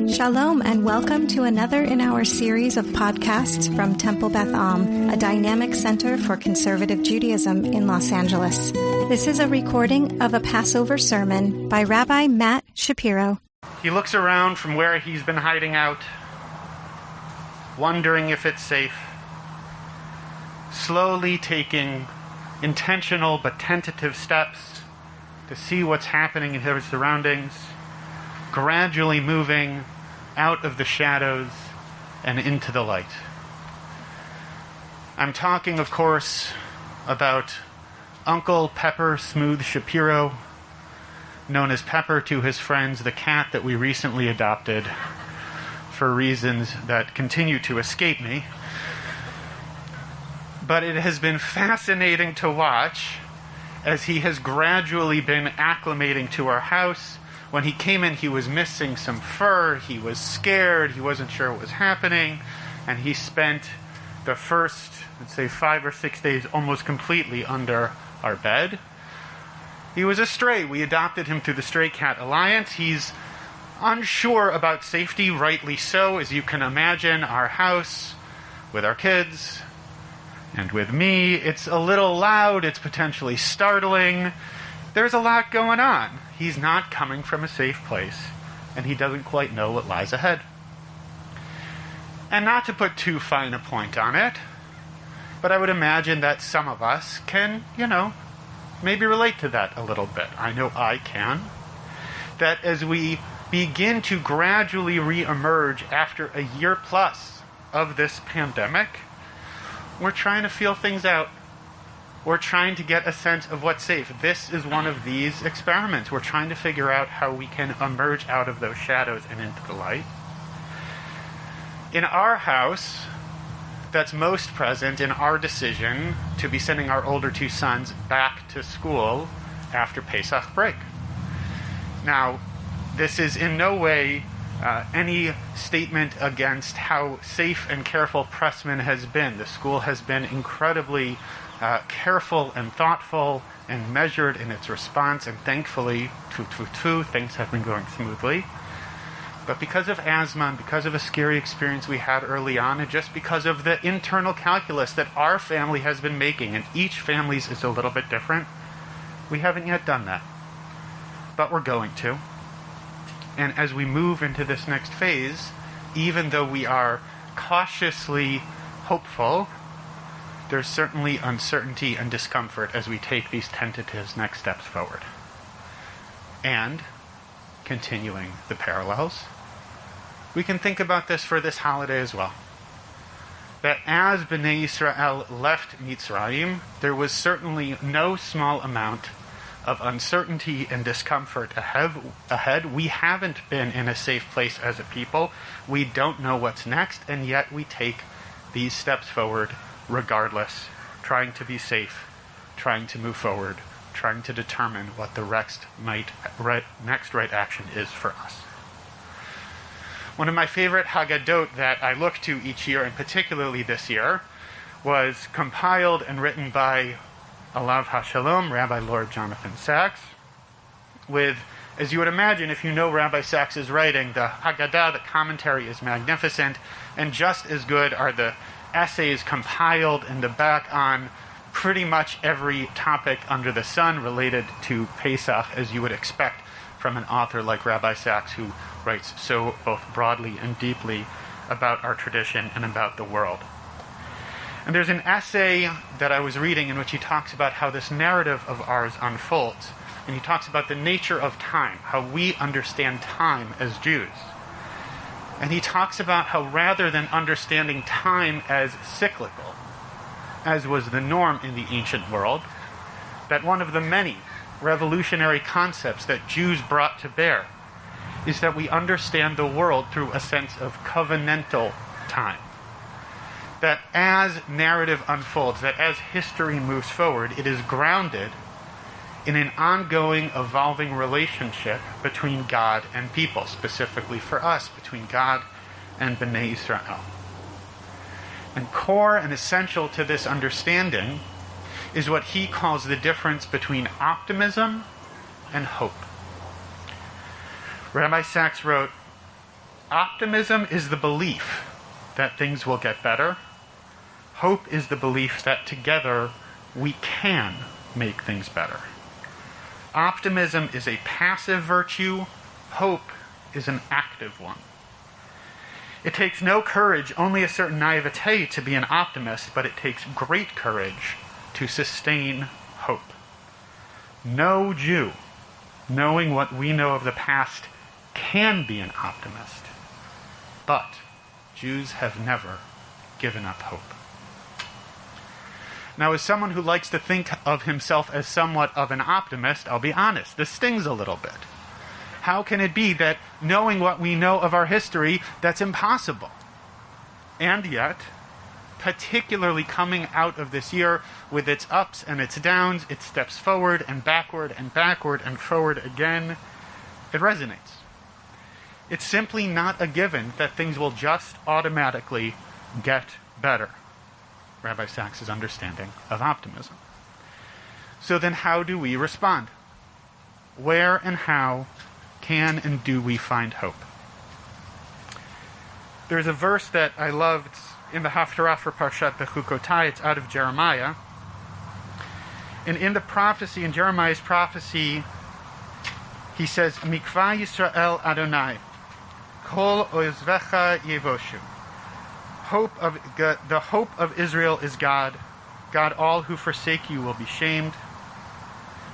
Shalom and welcome to another in our series of podcasts from Temple Beth Am, a dynamic center for conservative Judaism in Los Angeles. This is a recording of a Passover sermon by Rabbi Matt Shapiro. He looks around from where he's been hiding out, wondering if it's safe, slowly taking intentional but tentative steps to see what's happening in his surroundings, gradually moving out of the shadows and into the light. I'm talking, of course, about Uncle Pepper Smooth Shapiro, known as Pepper to his friends, the cat that we recently adopted for reasons that continue to escape me. But it has been fascinating to watch as he has gradually been acclimating to our house. When he came in, he was missing some fur, he was scared, he wasn't sure what was happening, and he spent the first, let's say, 5 or 6 days almost completely under our bed. He was a stray. We adopted him through the Stray Cat Alliance. He's unsure about safety, rightly so, as you can imagine. Our house, with our kids, and with me, it's a little loud, it's potentially startling. There's a lot going on. He's not coming from a safe place, and he doesn't quite know what lies ahead. And not to put too fine a point on it, but I would imagine that some of us can, maybe relate to that a little bit. I know I can. That as we begin to gradually re-emerge after a year plus of this pandemic, we're trying to feel things out. We're trying to get a sense of what's safe. This is one of these experiments. We're trying to figure out how we can emerge out of those shadows and into the light. In our house, that's most present in our decision to be sending our older 2 sons back to school after Pesach break. Now, this is in no way any statement against how safe and careful Pressman has been. The school has been incredibly careful and thoughtful and measured in its response, and thankfully, things have been going smoothly. But because of asthma and because of a scary experience we had early on, and just because of the internal calculus that our family has been making, and each family's is a little bit different, we haven't yet done that. But we're going to. And as we move into this next phase, even though we are cautiously hopeful, there's certainly uncertainty and discomfort as we take these tentative next steps forward. And, continuing the parallels, we can think about this for this holiday as well. That as Bnei Yisrael left Mitzrayim, there was certainly no small amount of uncertainty and discomfort ahead. We haven't been in a safe place as a people. We don't know what's next, and yet we take these steps forward regardless, trying to be safe, trying to move forward, trying to determine what the next right action is for us. One of my favorite Haggadot that I look to each year, and particularly this year, was compiled and written by Alav HaShalom, Rabbi Lord Jonathan Sachs, with, as you would imagine, if you know Rabbi Sachs's writing, the Haggadah, the commentary is magnificent, and just as good are the essays compiled in the back on pretty much every topic under the sun related to Pesach, as you would expect from an author like Rabbi Sachs, who writes so both broadly and deeply about our tradition and about the world. And there's an essay that I was reading in which he talks about how this narrative of ours unfolds. And he talks about the nature of time, how we understand time as Jews. And he talks about how rather than understanding time as cyclical, as was the norm in the ancient world, that one of the many revolutionary concepts that Jews brought to bear is that we understand the world through a sense of covenantal time. That as narrative unfolds, that as history moves forward, it is grounded in an ongoing, evolving relationship between God and people, specifically for us, between God and Bnei Israel. And core and essential to this understanding is what he calls the difference between optimism and hope. Rabbi Sachs wrote, Optimism is the belief that things will get better. Hope is the belief that together we can make things better. Optimism is a passive virtue. Hope is an active one. It takes no courage, only a certain naivete to be an optimist, but it takes great courage to sustain hope. No Jew, knowing what we know of the past, can be an optimist. But Jews have never given up hope. Now, as someone who likes to think of himself as somewhat of an optimist, I'll be honest, this stings a little bit. How can it be that, knowing what we know of our history, that's impossible? And yet, particularly coming out of this year with its ups and its downs, its steps forward and backward and backward and forward again, it resonates. It's simply not a given that things will just automatically get better. Rabbi Sachs's understanding of optimism. So then how do we respond? Where and how can and do we find hope? There's a verse that I love. It's in the Haftorah for Parshat Bechukotai. It's out of Jeremiah. And in the prophecy, in Jeremiah's prophecy, he says, Mikva Yisrael Adonai, Kol Ozvecha Yevoshu. The hope of Israel is God. God, all who forsake you will be shamed.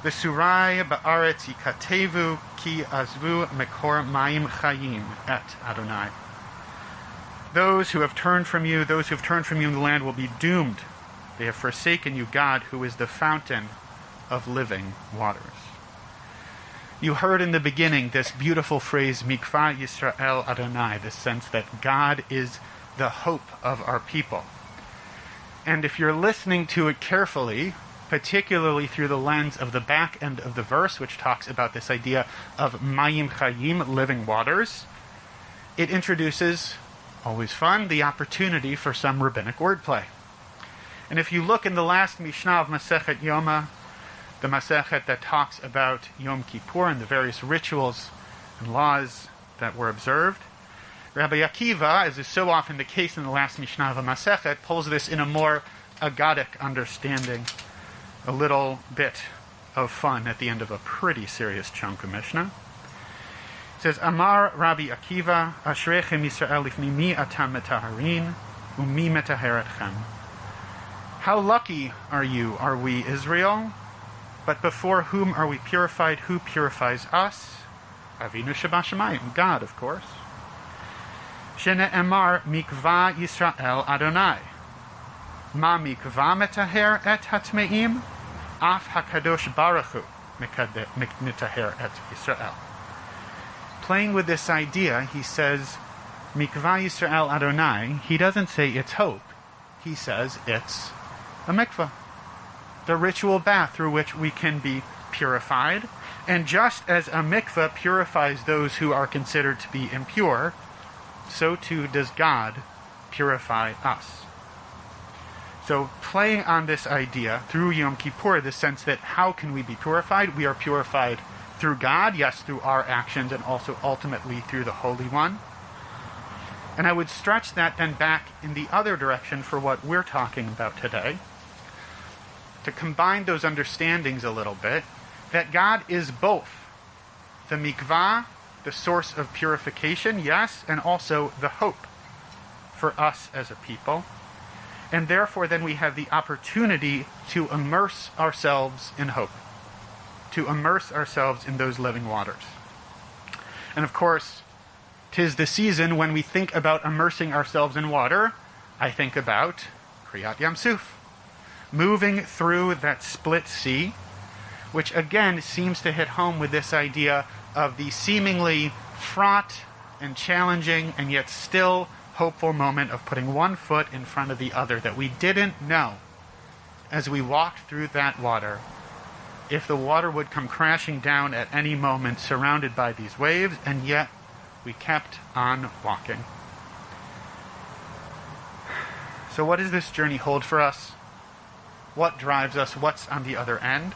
V'surai ba'aretz yikatevu ki azvu mekor mayim chayim et Adonai. Those who have turned from you, in the land will be doomed. They have forsaken you, God, who is the fountain of living waters. You heard in the beginning this beautiful phrase, Mikva Yisrael Adonai, the sense that God is the hope of our people. And if you're listening to it carefully, particularly through the lens of the back end of the verse, which talks about this idea of Mayim Chayim, living waters, it introduces, always fun, the opportunity for some rabbinic wordplay. And if you look in the last Mishnah of Masechet Yoma, the Masechet that talks about Yom Kippur and the various rituals and laws that were observed, Rabbi Akiva, as is so often the case in the last Mishnah of a Masechet, pulls this in a more agadic understanding, a little bit of fun at the end of a pretty serious chunk of Mishnah. It says, Amar Rabbi Akiva, Ashrechem Yisrael lifnei mi atam metaharin, umi metaheretchem. How lucky are we, Israel? But before whom are we purified? Who purifies us? Avinu Shabashamayim, God, of course. Shene'emar mikva Yisrael Adonai. Ma mikva metaher et hatmeim? Af hakadosh baruch hu metaher et Yisrael. Playing with this idea, he says, mikva Yisrael Adonai. He doesn't say it's hope. He says it's a mikvah, the ritual bath through which we can be purified. And just as a mikvah purifies those who are considered to be impure, so too does God purify us. So playing on this idea through Yom Kippur, the sense that how can we be purified? We are purified through God, yes, through our actions, and also ultimately through the Holy One. And I would stretch that then back in the other direction for what we're talking about today, to combine those understandings a little bit, that God is both the mikvah, the source of purification, yes, and also the hope for us as a people. And therefore then we have the opportunity to immerse ourselves in hope, to immerse ourselves in those living waters. And of course, 'tis the season when we think about immersing ourselves in water, I think about Kriyat Yam Suf, moving through that split sea, which again seems to hit home with this idea of the seemingly fraught and challenging and yet still hopeful moment of putting one foot in front of the other, that we didn't know as we walked through that water if the water would come crashing down at any moment surrounded by these waves, and yet we kept on walking. So what does this journey hold for us? What drives us? What's on the other end?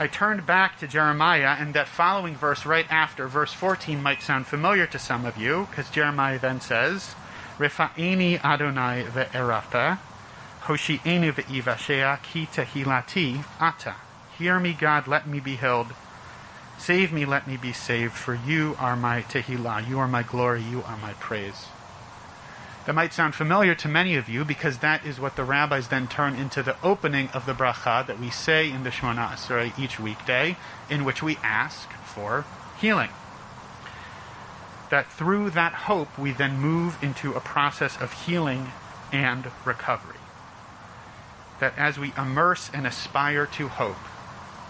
I turned back to Jeremiah, and that following verse right after, verse 14, might sound familiar to some of you, because Jeremiah then says, Refa'eni Adonai ve'erata, Hoshi'eni ve'ivashea ki tehilati ata. Hear me, God, let me be healed. Save me, let me be saved, for you are my tehillah, you are my glory, you are my praise. That might sound familiar to many of you, because that is what the rabbis then turn into the opening of the bracha that we say in the Shemona Esrei each weekday, in which we ask for healing. That through that hope we then move into a process of healing and recovery. That as we immerse and aspire to hope,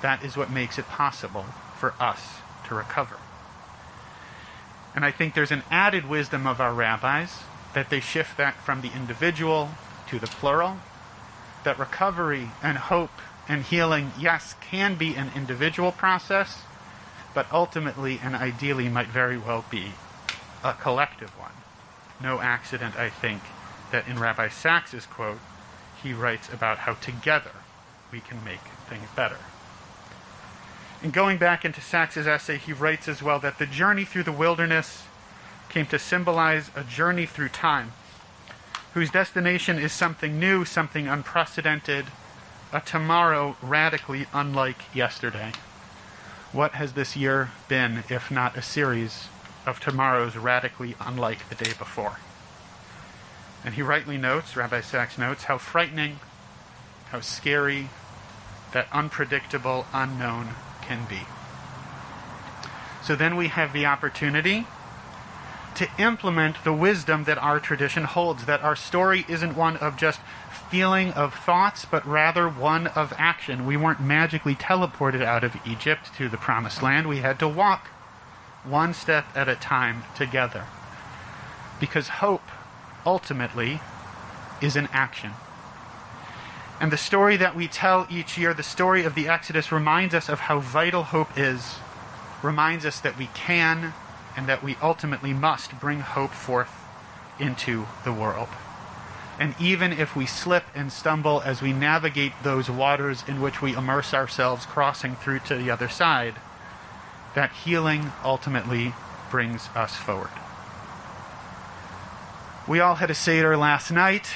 that is what makes it possible for us to recover. And I think there's an added wisdom of our rabbis that they shift that from the individual to the plural, that recovery and hope and healing, yes, can be an individual process, but ultimately and ideally might very well be a collective one. No accident, I think, that in Rabbi Sachs's quote, he writes about how together we can make things better. And going back into Sachs's essay, he writes as well that the journey through the wilderness came to symbolize a journey through time, whose destination is something new, something unprecedented, a tomorrow radically unlike yesterday. What has this year been, if not a series of tomorrows radically unlike the day before? And he rightly notes, Rabbi Sachs notes, how frightening, how scary that unpredictable unknown can be. So then we have the opportunity to implement the wisdom that our tradition holds, that our story isn't one of just feeling of thoughts, but rather one of action. We weren't magically teleported out of Egypt to the Promised Land. We had to walk one step at a time together. Because hope, ultimately, is an action. And the story that we tell each year, the story of the Exodus, reminds us of how vital hope is, reminds us that we can and that we ultimately must bring hope forth into the world. And even if we slip and stumble as we navigate those waters in which we immerse ourselves crossing through to the other side, that healing ultimately brings us forward. We all had a Seder last night,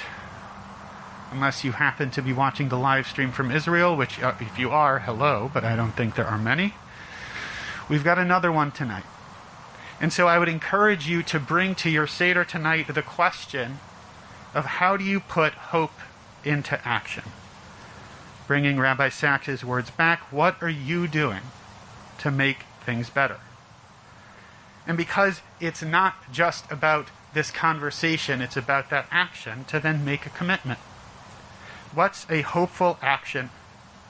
unless you happen to be watching the live stream from Israel, which if you are, hello, but I don't think there are many. We've got another one tonight. And so I would encourage you to bring to your Seder tonight the question of how do you put hope into action? Bringing Rabbi Sachs's words back, what are you doing to make things better? And because it's not just about this conversation, it's about that action to then make a commitment. What's a hopeful action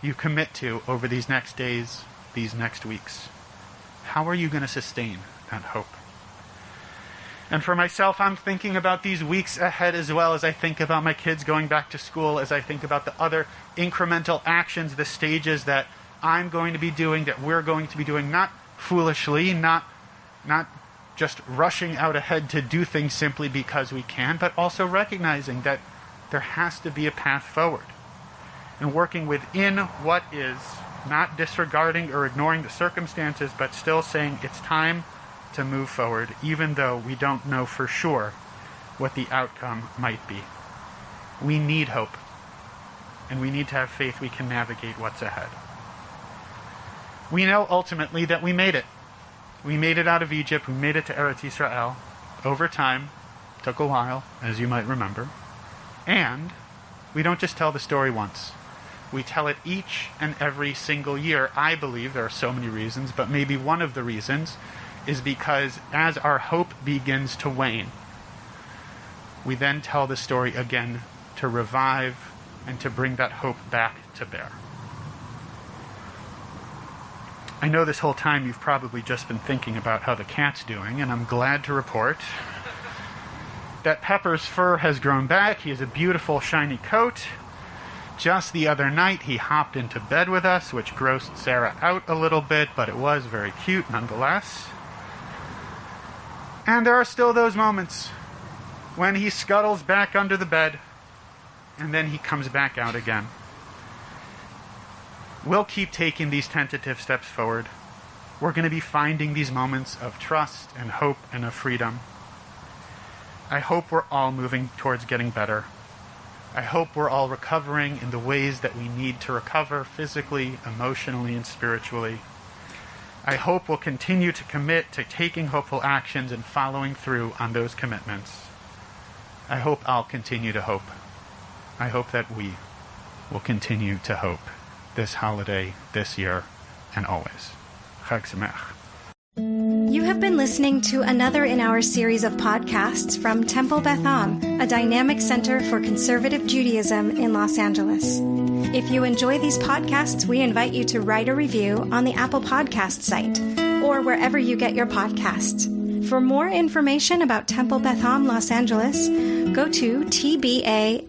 you commit to over these next days, these next weeks? How are you going to sustain that hope? And for myself, I'm thinking about these weeks ahead as well, as I think about my kids going back to school, as I think about the other incremental actions, the stages that I'm going to be doing, that we're going to be doing, not foolishly, not just rushing out ahead to do things simply because we can, but also recognizing that there has to be a path forward. And working within what is, not disregarding or ignoring the circumstances, but still saying it's time to move forward, even though we don't know for sure what the outcome might be. We need hope, and we need to have faith we can navigate what's ahead. We know ultimately that we made it. We made it out of Egypt, we made it to Eretz Yisrael. Over time, took a while, as you might remember. And we don't just tell the story once. We tell it each and every single year. I believe there are so many reasons, but maybe one of the reasons is because as our hope begins to wane, we then tell the story again to revive and to bring that hope back to bear. I know this whole time you've probably just been thinking about how the cat's doing, and I'm glad to report that Pepper's fur has grown back. He has a beautiful shiny coat. Just the other night he hopped into bed with us, which grossed Sarah out a little bit, but it was very cute nonetheless. And there are still those moments when he scuttles back under the bed and then he comes back out again. we'll keep taking these tentative steps forward. We're going to be finding these moments of trust and hope and of freedom. I hope we're all moving towards getting better. I hope we're all recovering in the ways that we need to recover physically, emotionally, and spiritually. I hope we'll continue to commit to taking hopeful actions and following through on those commitments. I hope I'll continue to hope. I hope that we will continue to hope this holiday, this year, and always. Chag Sameach. You have been listening to another in our series of podcasts from Temple Beth Am, a dynamic center for conservative Judaism in Los Angeles. If you enjoy these podcasts, we invite you to write a review on the Apple Podcast site or wherever you get your podcasts. For more information about Temple Beth Am Los Angeles, go to tbala.org.